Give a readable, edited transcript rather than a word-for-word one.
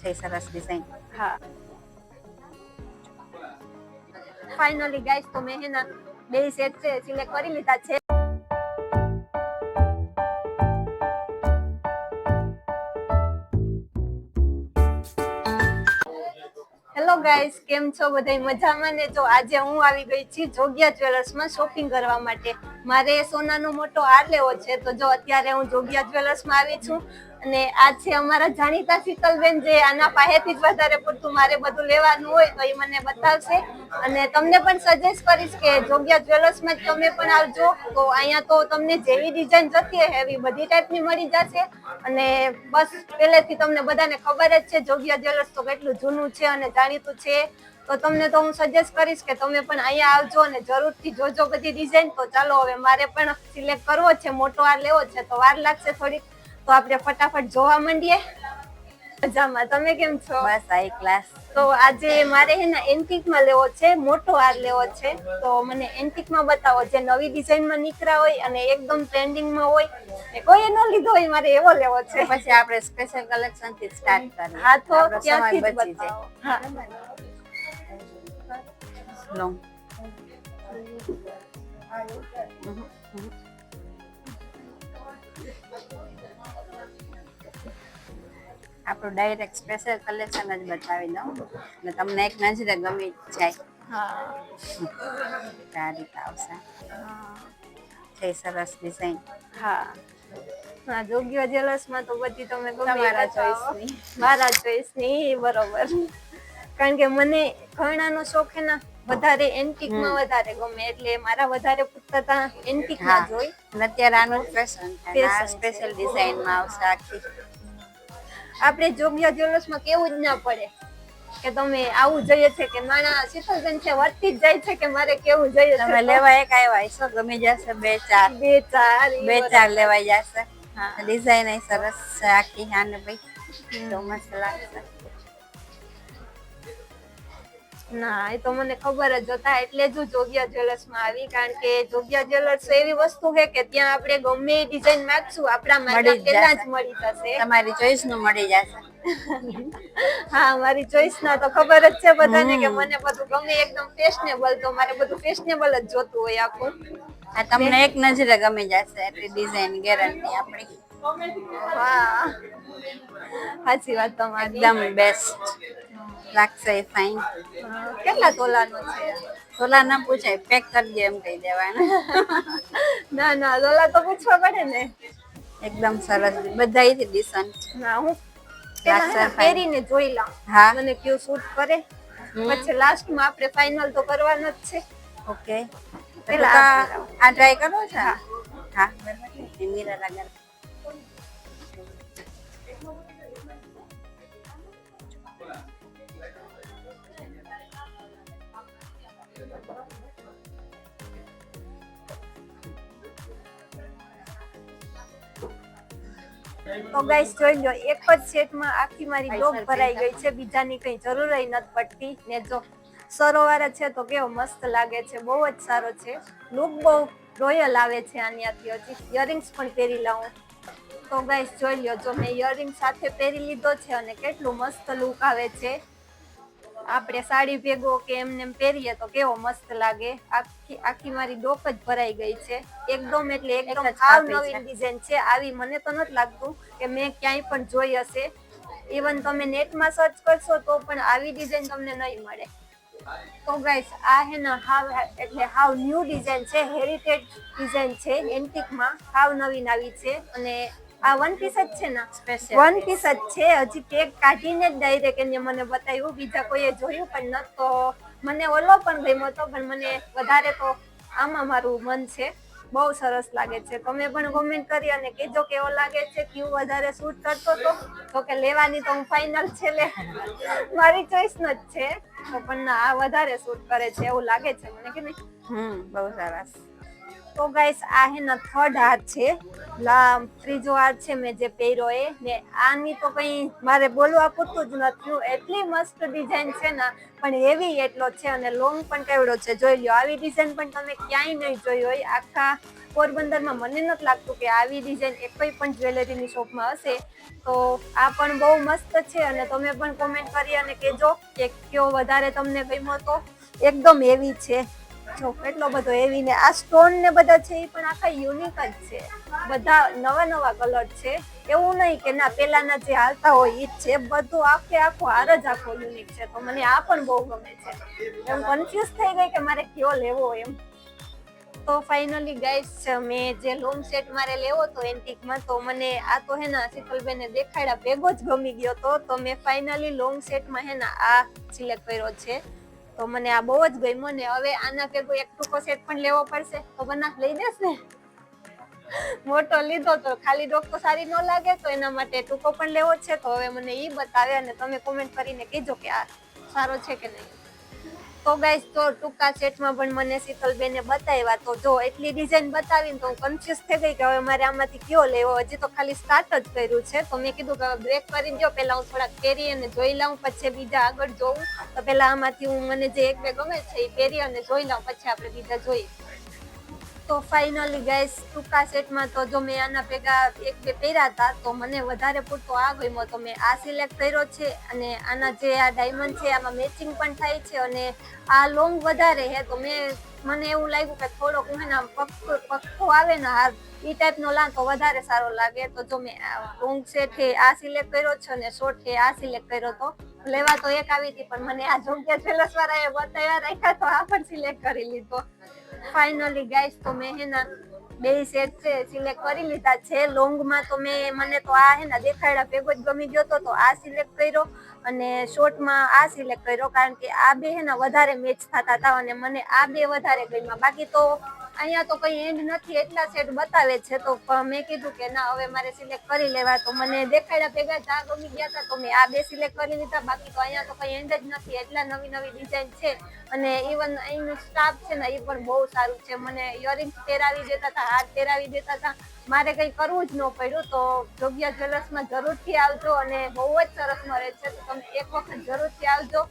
થઈ સરસ ડિઝાઇન. હા ફાઇનલી ગાઈસ તો મેં હેના બે સેટ છે સિલેક્ટ કરી લીધા છે. હેલો ગાઈસ, કેમ છો બધા મજામાં ને? જો આજે હું આવી ગઈ છું જોગિયા જ્વેલર્સમાં શોપિંગ કરવા માટે. મારે સોનાનો મોટો હાર લેવો છે, તો જો અત્યારે હું જોગિયા જ્વેલર્સમાં આવી છું અને આ છે અમારા જાણીતા શીતલબેન, જે આના પાસેથી જ વધારે પડતું મારે બધું લેવાનું હોય તો એ મને બતાવશે અને તમને પણ સજેસ્ટ કરીશ કે જોગિયા જ્વેલર્સમાં જ તમે પણ આવજો. તો અહીંયા તો તમને જેવી ડિઝાઇન જોતી હોય એવી બધી ટાઈપની મળી જશે અને બસ પહેલેથી તમને બધાને ખબર જ છે જોગિયા જ્વેલર્સ તો કેટલું જૂનું છે અને જાણીતું છે. તો તમને તો હું સજેસ્ટ કરીશ કે તમે પણ અહીંયા આવજો અને જરૂરથી જોજો બધી ડિઝાઇન. તો ચાલો હવે મારે પણ સિલેક્ટ કરવો છે, મોટો હાર લેવો છે તો વાર લાગશે થોડીક, તો આપણે ફટાફટ જોવા માંડીએ. મજામાં, તમે કેમ છો? બસ હાઈ ક્લાસ. તો આજે મારે હે ને એન્ટિકમાં લેવો છે, મોટો હાર લેવો છે. તો મને એન્ટિકમાં બતાવો જે નવી ડિઝાઇનમાં નીકળ્યા હોય અને એકદમ ટ્રેન્ડિંગમાં હોય, કોઈ ન લીધો હોય, મારે એવો લેવો છે. પછી આપણે સ્પેશિયલ કલેક્શન થી સ્ટાર્ટ કરીએ. હા તો ત્યાંથી જ બતાવો. હા લોંગ આપણું ડાયરેક્ટ સ્પેશિયલ કલેક્શન જ બતાવી દઉં એટલે તમને એક નજરે ગમી જાય. હા આ રીતે આવશે. થઈ સરસ ડિઝાઇન. હા હા જોગિયા જ્વેલર્સમાં તો બધી તમે તમારા ચોઈસની. મારા ચોઈસની બરોબર. કારણ કે મને ઘણાનો શોખ હે ને વધારે એન્ટિકમાં વધારે ગમે, એટલે મારા વધારે પૂછતા એન્ટિકમાં જ હોય. અત્યારે આનું ફેશન છે, આ સ્પેશિયલ ડિઝાઇનમાં આવશે આખી. આપણે જોગિયા જ્વેલર્સમાં કેવું જ ના પડે કે તમે આવું જોઈએ છે કે માણા શીતલબેન છે વર્તી જ જાય છે કે મારે કેવું જોઈએ છે. તમે લેવા એક આવ્યા છો, ગમી જશે બે ચાર લેવાઈ જશે. ડિઝાઇન એ સરસ છે આખી. આને ભાઈ તો મસ્ત લાગશે. ના એ તો મને ખબર જ હતા, એટલે જ હું જોગિયા જ્વેલર્સમાં આવી. કારણ કે જોગિયા જ્વેલર્સ એવી વસ્તુ છે કે ત્યાં આપણે ગમે એ ડિઝાઇન માંગશું આપણા માટે પહેલા જ મળી જશે. તમારી ચોઈસ નું મળી જશે. હા મારી ચોઈસ ના તો ખબર જ છે બધાને કે મને બધું ગમે એકદમ ફેશનેબલ, તો મારે બધું ફેશનેબલ જ જોતું હોય આખું. આ તમને એક નજરે ગમી જશે એટલી ડિઝાઇન ગેરંટી આપણી. હા સાચી વાત તમારી. એકદમ બેસ્ટ લાગશે ફાઇન. કેટલા તોલાનું છે? તોલા ના પૂછાય, પેક કરી દે એમ કહી દેવાનું. ના ના તોલા તો પૂછવા પડે ને. એકદમ સરસ, બધા ડિસન્ટ ના હું લાગશે પહેરીને જોઈ લઉં હા મને કયું શૂટ કરે, પછી લાસ્ટમાં આપણે ફાઇનલ તો કરવાનું જ છે. ઓકે પેલા આ ટ્રાય કરવો છે. હા મિરર આગળ. તો ગાઈસ જોઈ લો, એક જ સેટમાં આખી મારી ડોક ભરાઈ ગઈ છે, બીજાની કઈ જરૂર નથી પડતી. ને જો સરોવાળા છે તો કેવો મસ્ત લાગે છે, બહુ જ સારો છે. લુક બહુ રોયલ આવે છે આની. હજી ઇયરિંગ્સ પણ પહેરી લાવું. તો ગાઈસ જોઈ લ્યો, જો મેં ઇયરિંગ સાથે પહેરી લીધો છે અને કેટલું મસ્ત લુક આવે છે. આપણે સાડી ભેગો કે એમને એમ પહેરીએ તો કેવો મસ્ત લાગે. આખી મારી ડોક જ ભરાઈ ગઈ છે એકદમ, એટલે એકદમ સાવ નવી ડિઝાઇન છે. આવી મને તો નથી લાગતું કે મેં ક્યાંય પણ જોઈ હશે. ઇવન તમે નેટમાં સર્ચ કરશો તો પણ આવી ડિઝાઇન તમને નહીં મળે. તો ગાઈસ આ હે ને હાવ ન્યૂ ડિઝાઇન છે, હેરિટેજ ડિઝાઇન છે, એન્ટિકમાં હાવ નવીન આવી છે. અને આ વન પીસ જ છે ને? વન પીસ જ છે. હજી પેક કાઢીને જ ડાયરેક્ટ એને મને બતાવ્યું, બીજા કોઈએ જોયું પણ ન. તો મને ઓલો પણ ગમ્યો હતો, પણ મને વધારે તો આમાં મારું મન છે. બહુ સરસ લાગે છે. તમે પણ કોમેન્ટ કરી અને કહેજો કેવો લાગે છે, કયું વધારે સૂટ કરતો હતો. તો કે લેવાની તો હું ફાઇનલ છેલ્લે મારી ચોઈસ ન જ છે, તો પણ આ વધારે સૂટ કરે છે એવું લાગે છે મને કે નહીં. બહુ સરસ. તો ગાઈસ આ હે ને થર્ડ હાર છે, ત્રીજો હાર છે મેં જે પહેર્યો એ ને આની તો કઈ મારે બોલવા પૂરતું જ નથી, એટલી મસ્ત ડિઝાઇન છે ને પણ હેવી એટલો છે અને લોંગ પણ કેવડો છે. જોઈ લ્યો, આવી ડિઝાઇન પણ તમે ક્યાંય નહીં જોઈ હોય આખા પોરબંદરમાં. મને નથી લાગતું કે આવી ડિઝાઇન કોઈ પણ જ્વેલરીની શોપમાં હશે. તો આ પણ બહુ મસ્ત છે અને તમે પણ કોમેન્ટ કરી અને કહેજો કે કયો વધારે તમને ગમ્યો. તો એકદમ હેવી છે, જો એટલો બધો હેવી ને આ સ્ટોન ને બધા છે એ પણ આખા યુનિક જ છે, બધા નવા નવા કલર છે. એવું નહીં કે ના પેલાના જે હાલતા હોય એ જ છે, બધું આખો હાર જ આખો યુનિક છે. તો મને આ પણ બહુ ગમે છે, એમ કન્ફ્યુઝ થઈ ગઈ કે મારે કયો લેવો એમ. તો ફાઇનલી ગાઈસ મેં જે લોંગ સેટ મારે લેવો તો એન્ટિકમાં, તો મને આ તો હે ને શીતલબેને દેખાડ્યા ભેગો જ ગમી ગયો તો મેં ફાઇનલી લોંગ સેટમાં હે ને આ સિલેક્ટ કર્યો છે. તો મને આ બહુ જ ગમ્યો ને હવે આના ભેગો એક ટૂંકો સેટ પણ લેવો પડશે. તો બના લઈ દેસ ને, મોટો લીધો તો ખાલી ડોક તો સારી ન લાગે, તો એના માટે ટૂંકો પણ લેવો છે. તો હવે મને ઈ બતાવે અને તમે કોમેન્ટ કરીને કહેજો કે આ સારો છે કે નહીં. તો ગાઈસ તો ટૂંકા સેટમાં પણ મને શીતલબેને બતાવ્યા, તો જો એટલી ડિઝાઇન બતાવીને તો હું કન્ફ્યુઝ થઈ ગઈ કે હવે મારે આમાંથી કયો લેવો. હજી તો ખાલી સ્ટાર્ટ જ કર્યું છે, તો મેં કીધું કે હવે બ્રેક કરી દો, પહેલા હું થોડાક પહેરી અને જોઈ લઉં, પછી બીજા આગળ જોઉં. તો પહેલા આમાંથી હું મને જે એક બે ગમે છે એ પહેરી અને જોઈ લઉં, પછી આપણે બીજા જોઈએ. તો ફાઇનલી ગાઈસ ટૂંકા સેટમાં તો જો મેં આના ભેગા એક બે પહેર્યા હતા, તો મને વધારે પૂરતો આ ગમ્યો તો મેં આ સિલેક્ટ કર્યો છે. અને આના જે આ ડાયમંડ છે આમાં મેચિંગ પણ થાય છે અને આ લોંગ વધારે છે, તો મને એવું લાગ્યું કે થોડોક મને પક્કો આવે ને હાર ઈ ટાઈપનો લા તો વધારે સારો લાગે. તો જો મેં લોંગ સેટ છે આ સિલેક્ટ કર્યો છે અને શોર્ટ છે આ સિલેક્ટ કર્યો. તો લેવા તો એક આવી હતી પણ મને આ જોગ્યા જ્વેલર્સ વાળાએ બતાવ્યા રાખ્યા, તો આ પણ સિલેક્ટ કરી લીધો. ફાઇનલી ગાઈસ તો મેં હે ને બે સેટ છે સિલેક્ટ કરી લીધા છે. લોંગમાં તો મને તો આ હે ને દેખાડ્યા ભેગો જ ગમી ગયો તો આ સિલેક્ટ કર્યો અને શોર્ટમાં આ સિલેક્ટ કર્યો, કારણ કે આ બે હે ને વધારે મેચ થતા હતા અને મને આ બે વધારે ગમ્યા. બાકી તો અહીંયા તો કઈ એન્ડ નથી, એટલા સેટ બતાવે છે. તો મેં કીધું કે ના હવે મારે સિલેક્ટ કરી લેવા, તો મને દેખાડ્યા ભેગા જ આ ગમી ગયા હતા, તો મેં આ બે સિલેક્ટ કરી લીધા. બાકી તો અહીંયા તો કઈ એન્ડ જ નથી, એટલા નવી નવી ડિઝાઇન છે અને ઇવન અહીંનું સ્ટાફ છે ને એ પણ બહુ સારું છે. મને ઇયરિંગ્સ પહેરાવી દેતા હતા, હાથ પહેરાવી દેતા હતા, મારે કંઈ કરવું જ ન પડ્યું. તો જોગ્યા જ્વેલર્સમાં જરૂરથી આવજો અને બહુ જ સરસ મળે છે, તો તમે એક વખત જરૂરથી આવજો.